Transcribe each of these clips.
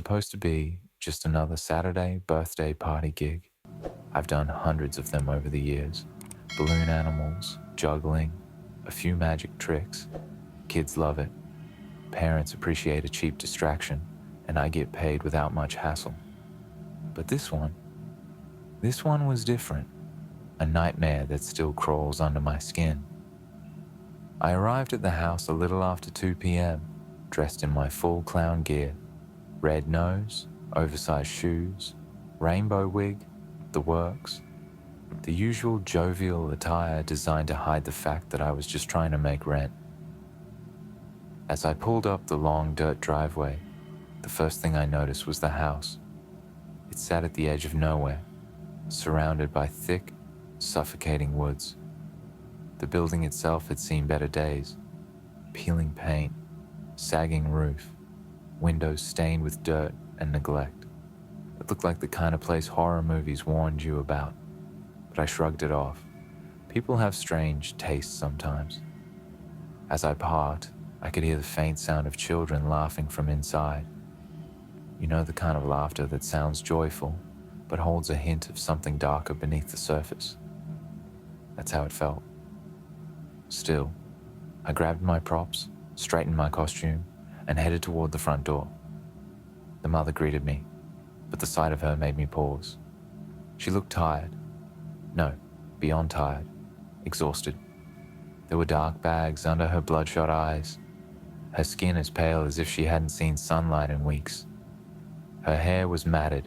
supposed to be just another Saturday birthday party gig. I've done hundreds of them over the years. Balloon animals, juggling, a few magic tricks. Kids love it. Parents appreciate a cheap distraction, and I get paid without much hassle. But this one was different. A nightmare that still crawls under my skin. I arrived at the house a little after 2 p.m., dressed in my full clown gear. Red nose, oversized shoes, rainbow wig, the works. The usual jovial attire designed to hide the fact that I was just trying to make rent. As I pulled up the long dirt driveway, the first thing I noticed was the house. It sat at the edge of nowhere, surrounded by thick, suffocating woods. The building itself had seen better days. Peeling paint, sagging roof, windows stained with dirt and neglect. It looked like the kind of place horror movies warned you about, but I shrugged it off. People have strange tastes sometimes. As I parked, I could hear the faint sound of children laughing from inside. You know, the kind of laughter that sounds joyful, but holds a hint of something darker beneath the surface. That's how it felt. Still, I grabbed my props, straightened my costume, and headed toward the front door. The mother greeted me, but the sight of her made me pause. She looked tired. No, beyond tired, exhausted. There were dark bags under her bloodshot eyes, her skin as pale as if she hadn't seen sunlight in weeks. Her hair was matted,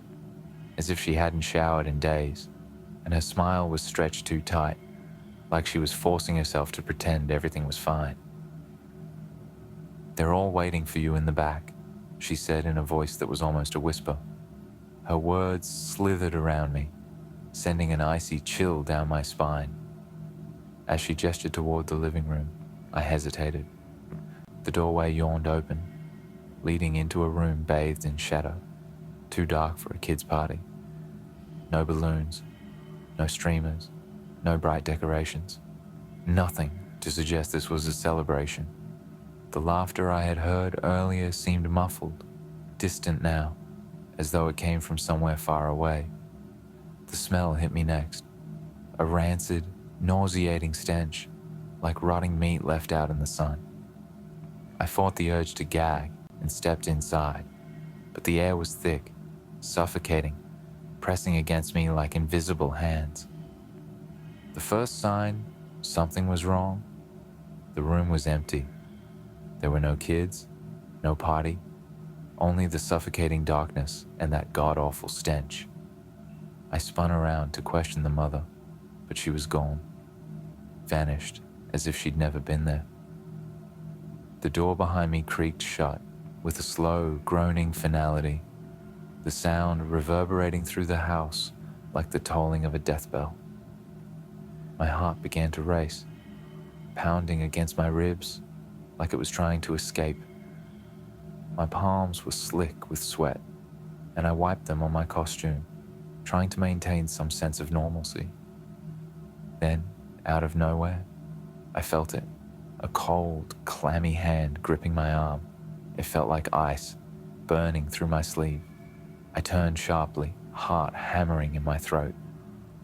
as if she hadn't showered in days, and her smile was stretched too tight, like she was forcing herself to pretend everything was fine. "They're all waiting for you in the back," she said in a voice that was almost a whisper. Her words slithered around me, sending an icy chill down my spine. As she gestured toward the living room, I hesitated. The doorway yawned open, leading into a room bathed in shadow, too dark for a kid's party. No balloons, no streamers, no bright decorations. Nothing to suggest this was a celebration. The laughter I had heard earlier seemed muffled, distant now, as though it came from somewhere far away. The smell hit me next, a rancid, nauseating stench, like rotting meat left out in the sun. I fought the urge to gag and stepped inside, but the air was thick, suffocating, pressing against me like invisible hands. The first sign something was wrong, the room was empty. There were no kids, no party, only the suffocating darkness and that god-awful stench. I spun around to question the mother, but she was gone, vanished as if she'd never been there. The door behind me creaked shut with a slow, groaning finality, the sound reverberating through the house like the tolling of a death bell. My heart began to race, pounding against my ribs like it was trying to escape. My palms were slick with sweat, and I wiped them on my costume, trying to maintain some sense of normalcy. Then, out of nowhere, I felt it, a cold, clammy hand gripping my arm. It felt like ice, burning through my sleeve. I turned sharply, heart hammering in my throat,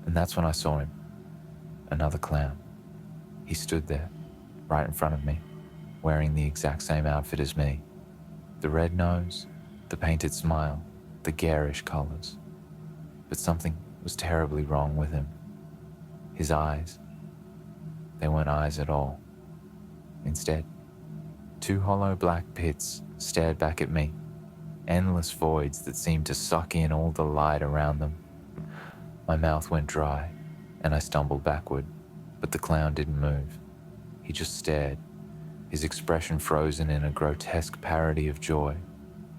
and that's when I saw him. Another clown. He stood there, right in front of me, wearing the exact same outfit as me. The red nose, the painted smile, the garish colors. But something was terribly wrong with him. His eyes, they weren't eyes at all. Instead, two hollow black pits stared back at me, endless voids that seemed to suck in all the light around them. My mouth went dry, and I stumbled backward, but the clown didn't move. He just stared, his expression frozen in a grotesque parody of joy,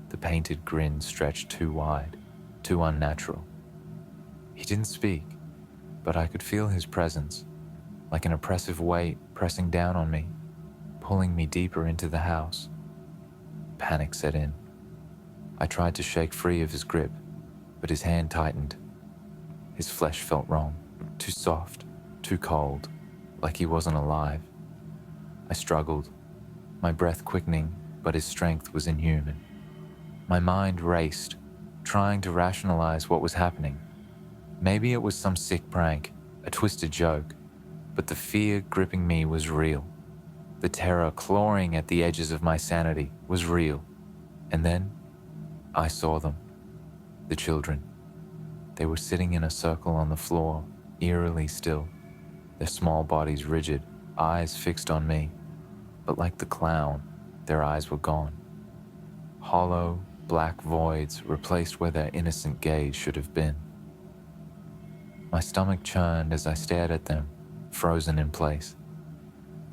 the painted grin stretched too wide, too unnatural. He didn't speak, but I could feel his presence, like an oppressive weight pressing down on me, pulling me deeper into the house. Panic set in. I tried to shake free of his grip, but his hand tightened. His flesh felt wrong, too soft, too cold, like he wasn't alive. I struggled, my breath quickening, but his strength was inhuman. My mind raced, trying to rationalize what was happening. Maybe it was some sick prank, a twisted joke, but the fear gripping me was real. The terror clawing at the edges of my sanity was real. And then I saw them, the children. They were sitting in a circle on the floor, eerily still, their small bodies rigid, eyes fixed on me. But like the clown, their eyes were gone. Hollow, black voids replaced where their innocent gaze should have been. My stomach churned as I stared at them, frozen in place.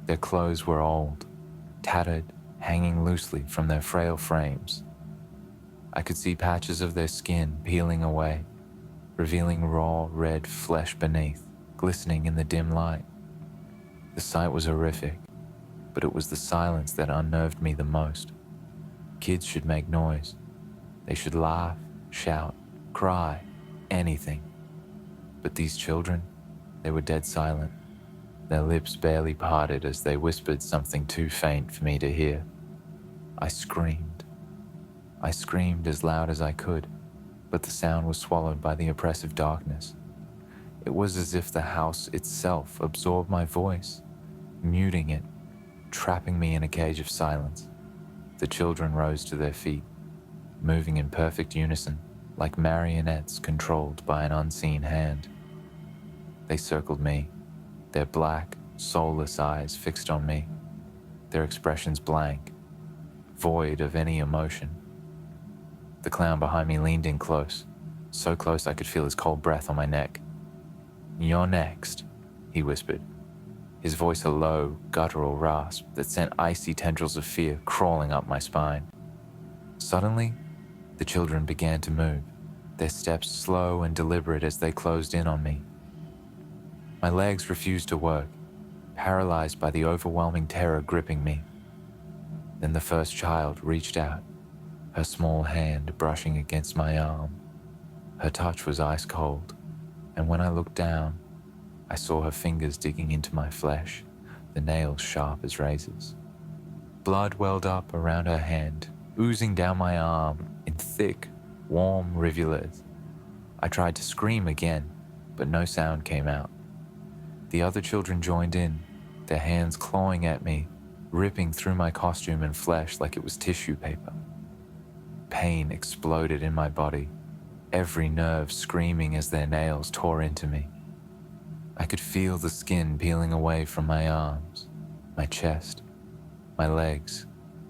Their clothes were old, tattered, hanging loosely from their frail frames. I could see patches of their skin peeling away, revealing raw red flesh beneath, glistening in the dim light. The sight was horrific, but it was the silence that unnerved me the most. Kids should make noise. They should laugh, shout, cry, anything. But these children, they were dead silent. Their lips barely parted as they whispered something too faint for me to hear. I screamed. I screamed as loud as I could, but the sound was swallowed by the oppressive darkness. It was as if the house itself absorbed my voice, muting it, trapping me in a cage of silence. The children rose to their feet, moving in perfect unison, like marionettes controlled by an unseen hand. They circled me, their black, soulless eyes fixed on me, their expressions blank, void of any emotion. The clown behind me leaned in close, so close I could feel his cold breath on my neck. "You're next," he whispered, his voice a low, guttural rasp that sent icy tendrils of fear crawling up my spine. Suddenly, the children began to move, their steps slow and deliberate as they closed in on me. My legs refused to work, paralyzed by the overwhelming terror gripping me. Then the first child reached out, her small hand brushing against my arm. Her touch was ice cold, and when I looked down, I saw her fingers digging into my flesh, the nails sharp as razors. Blood welled up around her hand, oozing down my arm in thick, warm rivulets. I tried to scream again, but no sound came out. The other children joined in, their hands clawing at me, ripping through my costume and flesh like it was tissue paper. Pain exploded in my body, every nerve screaming as their nails tore into me. I could feel the skin peeling away from my arms, my chest, my legs,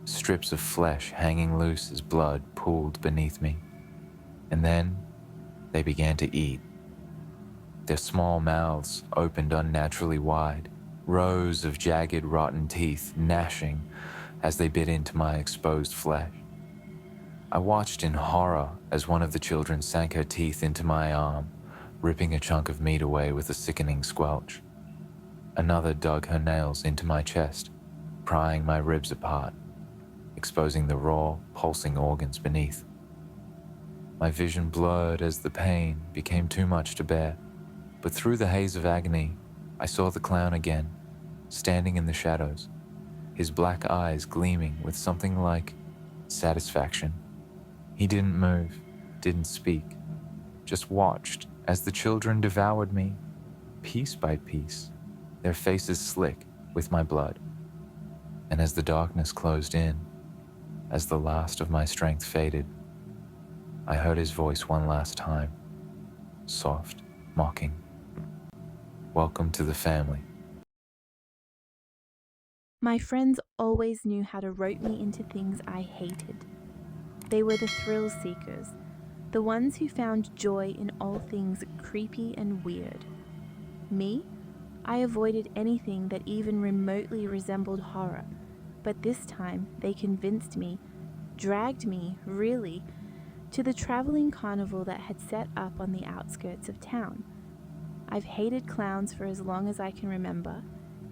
strips of flesh hanging loose as blood pooled beneath me. And then they began to eat. Their small mouths opened unnaturally wide, rows of jagged, rotten teeth gnashing as they bit into my exposed flesh. I watched in horror as one of the children sank her teeth into my arm, ripping a chunk of meat away with a sickening squelch. Another dug her nails into my chest, prying my ribs apart, exposing the raw, pulsing organs beneath. My vision blurred as the pain became too much to bear, but through the haze of agony, I saw the clown again, standing in the shadows, his black eyes gleaming with something like satisfaction. He didn't move, didn't speak, just watched as the children devoured me, piece by piece, their faces slick with my blood. And as the darkness closed in, as the last of my strength faded, I heard his voice one last time, soft, mocking. "Welcome to the family." My friends always knew how to rope me into things I hated. They were the thrill seekers, the ones who found joy in all things creepy and weird. Me? I avoided anything that even remotely resembled horror, but this time they convinced me, dragged me, really, to the traveling carnival that had set up on the outskirts of town. I've hated clowns for as long as I can remember,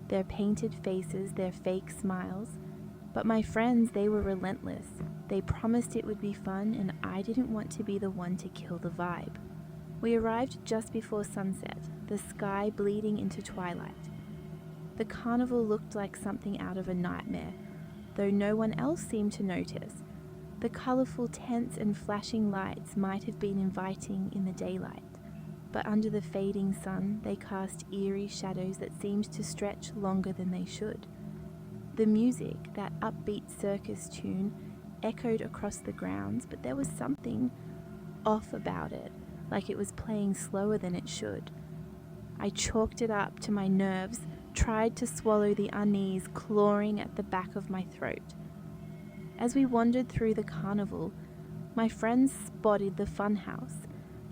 their painted faces, their fake smiles, but my friends, they were relentless. They promised it would be fun, and I didn't want to be the one to kill the vibe. We arrived just before sunset, the sky bleeding into twilight. The carnival looked like something out of a nightmare, though no one else seemed to notice. The colourful tents and flashing lights might have been inviting in the daylight, but under the fading sun they cast eerie shadows that seemed to stretch longer than they should. The music, that upbeat circus tune, echoed across the grounds, but there was something off about it, like it was playing slower than it should. I chalked it up to my nerves, tried to swallow the unease clawing at the back of my throat. As we wandered through the carnival, my friends spotted the funhouse,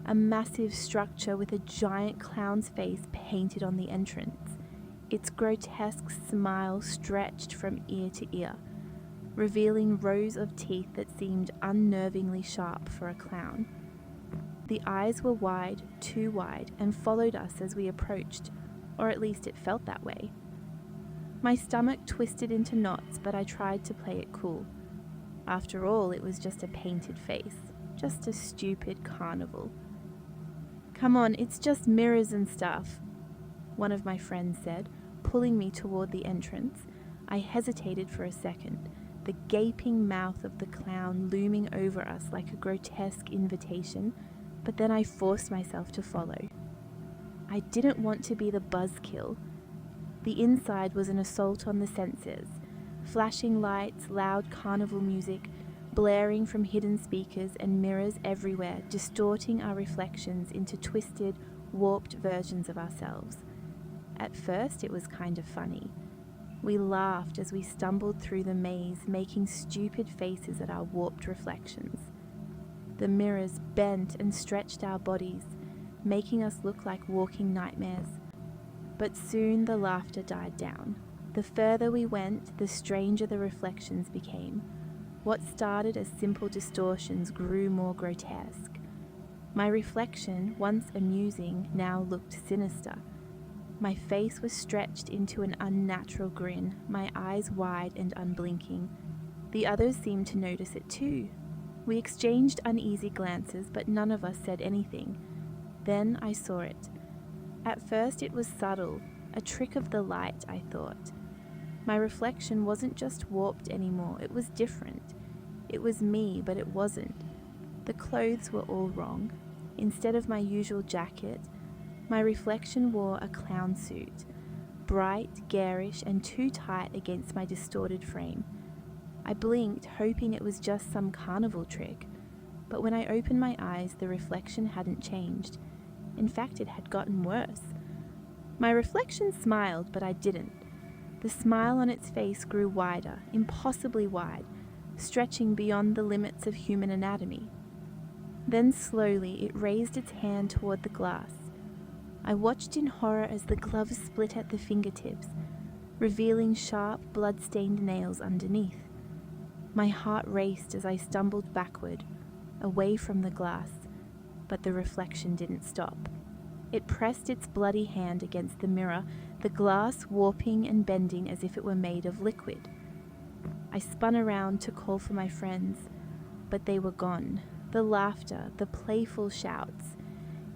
a massive structure with a giant clown's face painted on the entrance. Its grotesque smile stretched from ear to ear, revealing rows of teeth that seemed unnervingly sharp for a clown. The eyes were wide, too wide, and followed us as we approached, or at least it felt that way. My stomach twisted into knots, but I tried to play it cool. After all, it was just a painted face, just a stupid carnival. "Come on, it's just mirrors and stuff," one of my friends said, pulling me toward the entrance. I hesitated for a second, the gaping mouth of the clown looming over us like a grotesque invitation, but then I forced myself to follow. I didn't want to be the buzzkill. The inside was an assault on the senses. Flashing lights, loud carnival music, blaring from hidden speakers, and mirrors everywhere, distorting our reflections into twisted, warped versions of ourselves. At first, it was kind of funny. We laughed as we stumbled through the maze, making stupid faces at our warped reflections. The mirrors bent and stretched our bodies, making us look like walking nightmares. But soon the laughter died down. The further we went, the stranger the reflections became. What started as simple distortions grew more grotesque. My reflection, once amusing, now looked sinister. My face was stretched into an unnatural grin, my eyes wide and unblinking. The others seemed to notice it too. We exchanged uneasy glances, but none of us said anything. Then I saw it. At first it was subtle, a trick of the light, I thought. My reflection wasn't just warped anymore, it was different. It was me, but it wasn't. The clothes were all wrong. Instead of my usual jacket, my reflection wore a clown suit, bright, garish, and too tight against my distorted frame. I blinked, hoping it was just some carnival trick, but when I opened my eyes, the reflection hadn't changed. In fact, it had gotten worse. My reflection smiled, but I didn't. The smile on its face grew wider, impossibly wide, stretching beyond the limits of human anatomy. Then slowly it raised its hand toward the glass. I watched in horror as the gloves split at the fingertips, revealing sharp, blood-stained nails underneath. My heart raced as I stumbled backward, away from the glass, but the reflection didn't stop. It pressed its bloody hand against the mirror, the glass warping and bending as if it were made of liquid. I spun around to call for my friends, but they were gone. The laughter, the playful shouts,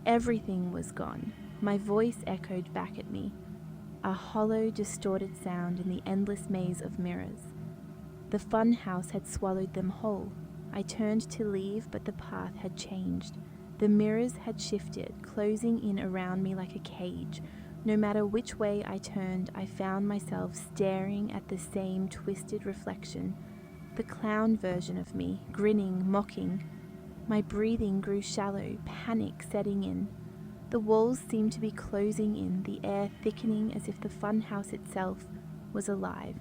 everything was gone. My voice echoed back at me, a hollow, distorted sound in the endless maze of mirrors. The fun house had swallowed them whole. I turned to leave, but the path had changed. The mirrors had shifted, closing in around me like a cage. No matter which way I turned, I found myself staring at the same twisted reflection, the clown version of me, grinning, mocking. My breathing grew shallow, panic setting in. The walls seemed to be closing in, the air thickening as if the funhouse itself was alive,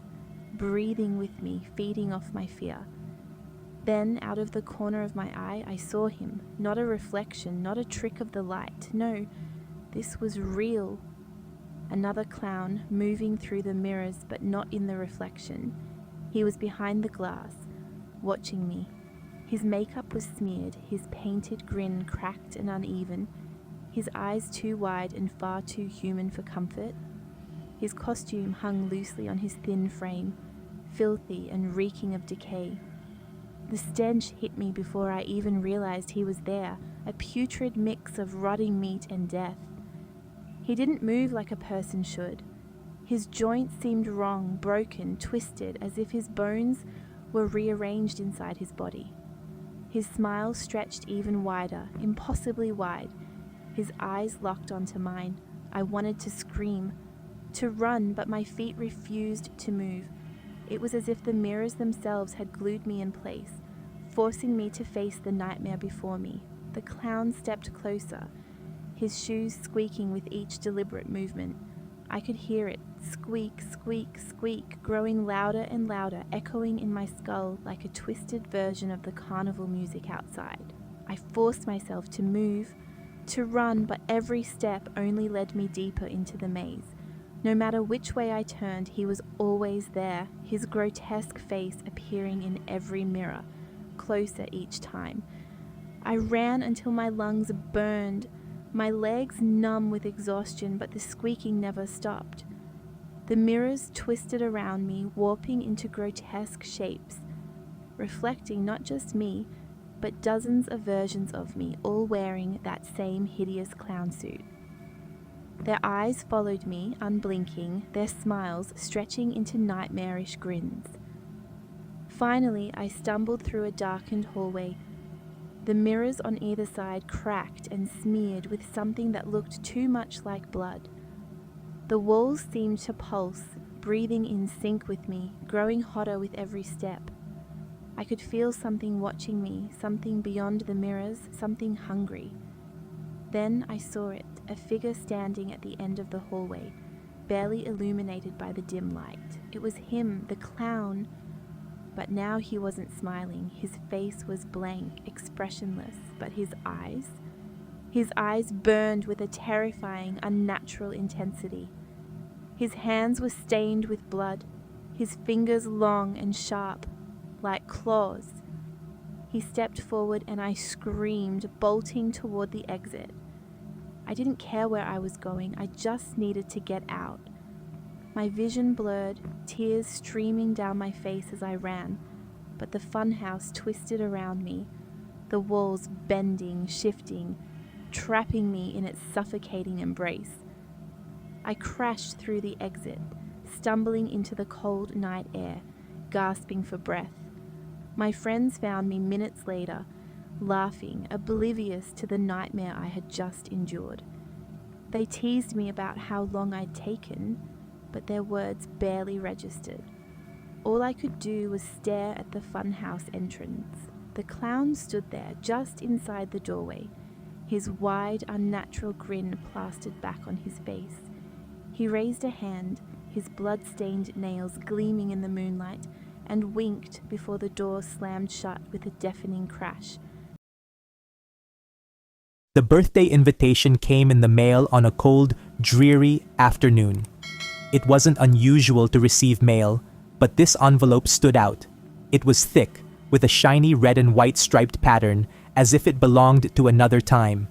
breathing with me, feeding off my fear. Then, out of the corner of my eye, I saw him. Not a reflection, not a trick of the light. No, this was real. Another clown, moving through the mirrors, but not in the reflection. He was behind the glass, watching me. His makeup was smeared, his painted grin cracked and uneven, his eyes too wide and far too human for comfort. His costume hung loosely on his thin frame, filthy and reeking of decay. The stench hit me before I even realized he was there, a putrid mix of rotting meat and death. He didn't move like a person should. His joints seemed wrong, broken, twisted, as if his bones were rearranged inside his body. His smile stretched even wider, impossibly wide. His eyes locked onto mine. I wanted to scream, to run, but my feet refused to move. It was as if the mirrors themselves had glued me in place, forcing me to face the nightmare before me. The clown stepped closer, his shoes squeaking with each deliberate movement. I could hear it, squeak, squeak, squeak, growing louder and louder, echoing in my skull like a twisted version of the carnival music outside. I forced myself to move, to run, but every step only led me deeper into the maze. No matter which way I turned, he was always there, his grotesque face appearing in every mirror, closer each time. I ran until my lungs burned, my legs numb with exhaustion, but the squeaking never stopped. The mirrors twisted around me, warping into grotesque shapes, reflecting not just me, but dozens of versions of me, all wearing that same hideous clown suit. Their eyes followed me, unblinking, their smiles stretching into nightmarish grins. Finally, I stumbled through a darkened hallway. The mirrors on either side cracked and smeared with something that looked too much like blood. The walls seemed to pulse, breathing in sync with me, growing hotter with every step. I could feel something watching me, something beyond the mirrors, something hungry. Then I saw it, a figure standing at the end of the hallway, barely illuminated by the dim light. It was him, the clown. But now he wasn't smiling. His face was blank, expressionless, but his eyes burned with a terrifying, unnatural intensity. His hands were stained with blood, his fingers long and sharp, like claws. He stepped forward and I screamed, bolting toward the exit. I didn't care where I was going, I just needed to get out. My vision blurred, tears streaming down my face as I ran, but the funhouse twisted around me, the walls bending, shifting, trapping me in its suffocating embrace. I crashed through the exit, stumbling into the cold night air, gasping for breath. My friends found me minutes later, laughing, oblivious to the nightmare I had just endured. They teased me about how long I'd taken, but their words barely registered. All I could do was stare at the funhouse entrance. The clown stood there, just inside the doorway, his wide, unnatural grin plastered back on his face. He raised a hand, his blood-stained nails gleaming in the moonlight, and winked before the door slammed shut with a deafening crash. The birthday invitation came in the mail on a cold, dreary afternoon. It wasn't unusual to receive mail, but this envelope stood out. It was thick, with a shiny red and white striped pattern, as if it belonged to another time.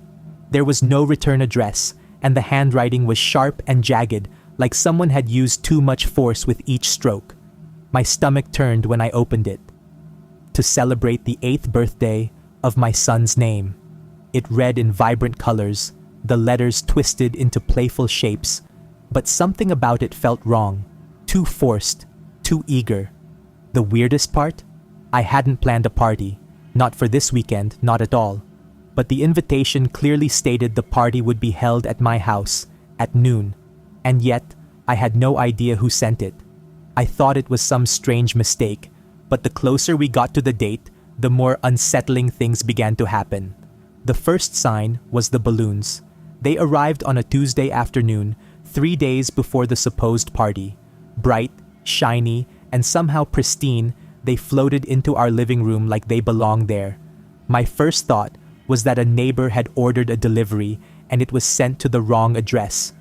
There was no return address, and the handwriting was sharp and jagged, like someone had used too much force with each stroke. My stomach turned when I opened it. To celebrate the 8th birthday of my son's name. It read in vibrant colors, the letters twisted into playful shapes, but something about it felt wrong, too forced, too eager. The weirdest part? I hadn't planned a party, not for this weekend, not at all. But the invitation clearly stated the party would be held at my house, at noon, and yet I had no idea who sent it. I thought it was some strange mistake, but the closer we got to the date, the more unsettling things began to happen. The first sign was the balloons. They arrived on a Tuesday afternoon, 3 days before the supposed party. Bright, shiny, and somehow pristine, they floated into our living room like they belonged there. My first thought was that a neighbor had ordered a delivery and it was sent to the wrong address.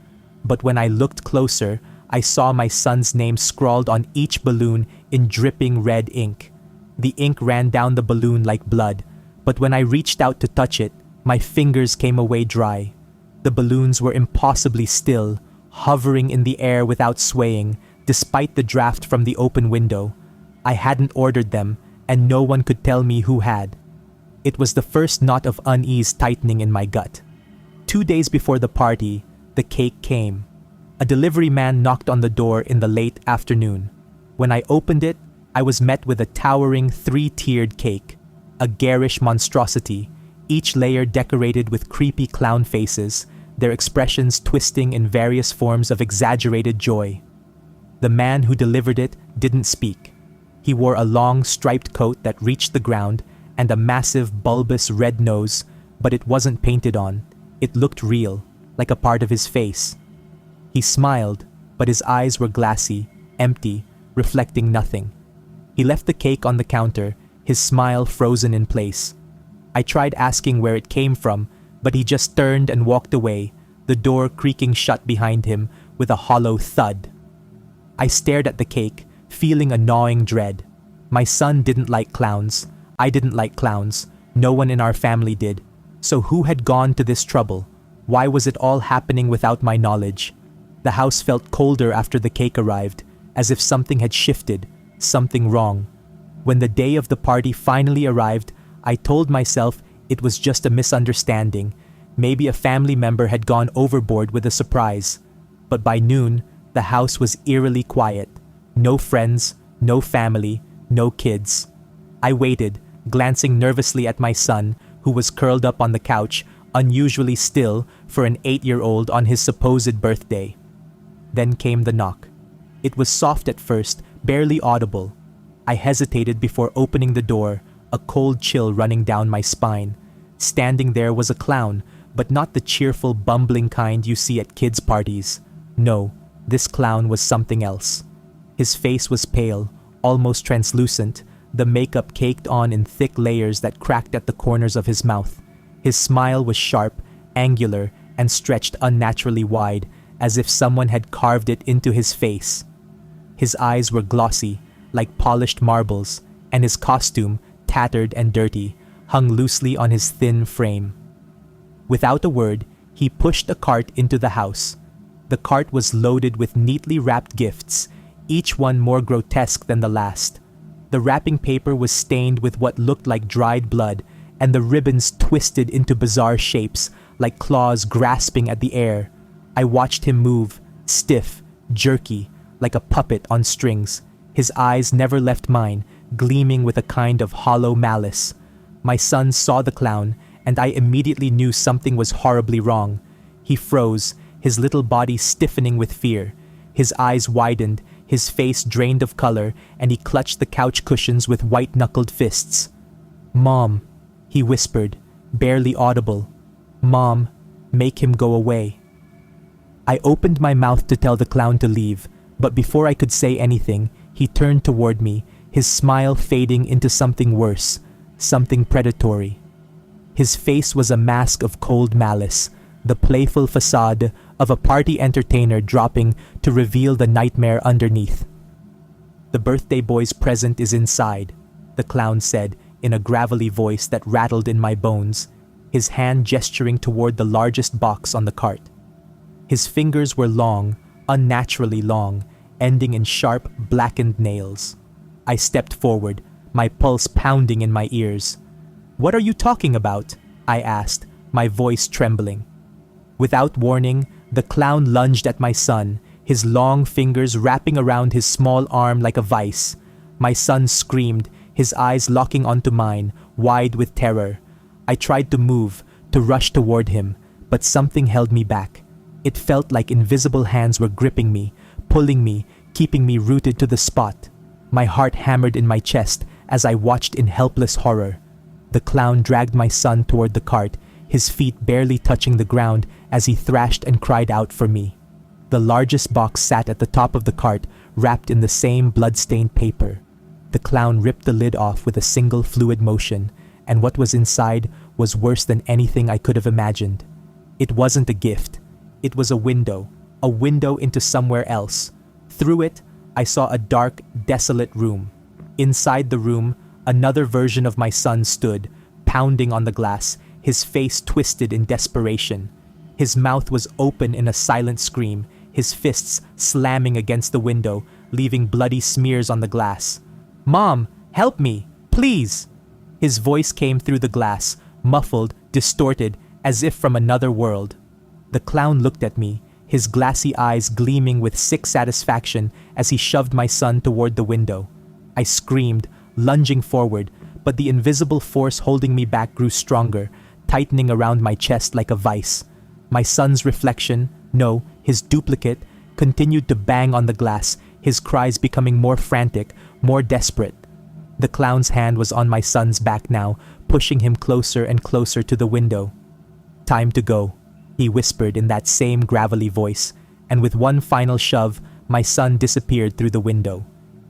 But when I looked closer, I saw my son's name scrawled on each balloon in dripping red ink. The ink ran down the balloon like blood, but when I reached out to touch it, my fingers came away dry. The balloons were impossibly still, hovering in the air without swaying, despite the draft from the open window. I hadn't ordered them, and no one could tell me who had. It was the first knot of unease tightening in my gut. 2 days before the party, the cake came. A delivery man knocked on the door in the late afternoon. When I opened it, I was met with a towering 3-tiered cake. a garish monstrosity, each layer decorated with creepy clown faces, their expressions twisting in various forms of exaggerated joy. The man who delivered it didn't speak. He wore a long striped coat that reached the ground and a massive bulbous red nose, but it wasn't painted on. It looked real, like a part of his face. He smiled, but his eyes were glassy, empty, reflecting nothing. He left the cake on the counter, his smile frozen in place. I tried asking where it came from, but he just turned and walked away, the door creaking shut behind him with a hollow thud. I stared at the cake, feeling a gnawing dread. My son didn't like clowns. I didn't like clowns. No one in our family did. So who had gone to this trouble? Why was it all happening without my knowledge? The house felt colder after the cake arrived, as if something had shifted, something wrong. When the day of the party finally arrived, I told myself it was just a misunderstanding. Maybe a family member had gone overboard with a surprise. But by noon, the house was eerily quiet. No friends, no family, no kids. I waited, glancing nervously at my son, who was curled up on the couch, unusually still for an 8-year-old on his supposed birthday. Then came the knock. It was soft at first, barely audible. I hesitated before opening the door, a cold chill running down my spine. Standing there was a clown, but not the cheerful, bumbling kind you see at kids' parties. No, this clown was something else. His face was pale, almost translucent, the makeup caked on in thick layers that cracked at the corners of his mouth. His smile was sharp, angular, and stretched unnaturally wide, as if someone had carved it into his face. His eyes were glossy, like polished marbles, and his costume, tattered and dirty, hung loosely on his thin frame. Without a word, he pushed a cart into the house. The cart was loaded with neatly wrapped gifts, each one more grotesque than the last. The wrapping paper was stained with what looked like dried blood, and the ribbons twisted into bizarre shapes, like claws grasping at the air. I watched him move, stiff, jerky, like a puppet on strings. His eyes never left mine, gleaming with a kind of hollow malice. My son saw the clown, and I immediately knew something was horribly wrong. He froze, his little body stiffening with fear. His eyes widened, his face drained of color, and he clutched the couch cushions with white-knuckled fists. "Mom," he whispered, barely audible. "Mom, make him go away." I opened my mouth to tell the clown to leave, but before I could say anything, he turned toward me, his smile fading into something worse, something predatory. His face was a mask of cold malice, the playful facade of a party entertainer dropping to reveal the nightmare underneath. "The birthday boy's present is inside," the clown said in a gravelly voice that rattled in my bones, his hand gesturing toward the largest box on the cart. His fingers were long, unnaturally long, ending in sharp, blackened nails. I stepped forward, my pulse pounding in my ears. "What are you talking about?" I asked, my voice trembling. Without warning, the clown lunged at my son, his long fingers wrapping around his small arm like a vice. My son screamed, his eyes locking onto mine, wide with terror. I tried to move, to rush toward him, but something held me back. It felt like invisible hands were gripping me, pulling me, keeping me rooted to the spot. My heart hammered in my chest as I watched in helpless horror. The clown dragged my son toward the cart, his feet barely touching the ground as he thrashed and cried out for me. The largest box sat at the top of the cart, wrapped in the same blood-stained paper. The clown ripped the lid off with a single fluid motion, and what was inside was worse than anything I could have imagined. It wasn't a gift. It was a window into somewhere else. Through it, I saw a dark, desolate room. Inside the room, another version of my son stood, pounding on the glass, his face twisted in desperation. His mouth was open in a silent scream, his fists slamming against the window, leaving bloody smears on the glass. "Mom, help me, please!" His voice came through the glass, muffled, distorted, as if from another world. The clown looked at me, his glassy eyes gleaming with sick satisfaction as he shoved my son toward the window. I screamed, lunging forward, but the invisible force holding me back grew stronger, tightening around my chest like a vice. My son's reflection, no, his duplicate, continued to bang on the glass, his cries becoming more frantic, more desperate. The clown's hand was on my son's back now, pushing him closer and closer to the window. "Time to go," he whispered in that same gravelly voice, and with one final shove, my son disappeared through the window.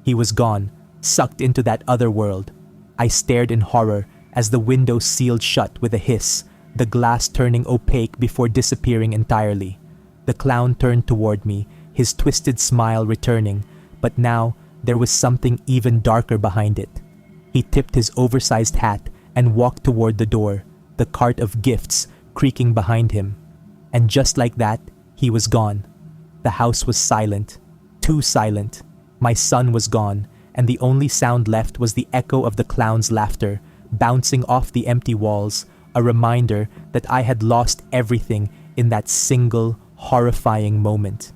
He was gone, sucked into that other world. I stared in horror as the window sealed shut with a hiss, the glass turning opaque before disappearing entirely. The clown turned toward me, his twisted smile returning, but now there was something even darker behind it. He tipped his oversized hat and walked toward the door, the cart of gifts creaking behind him. And just like that, he was gone. The house was silent, too silent. My son was gone, and the only sound left was the echo of the clown's laughter, bouncing off the empty walls, a reminder that I had lost everything in that single, horrifying moment.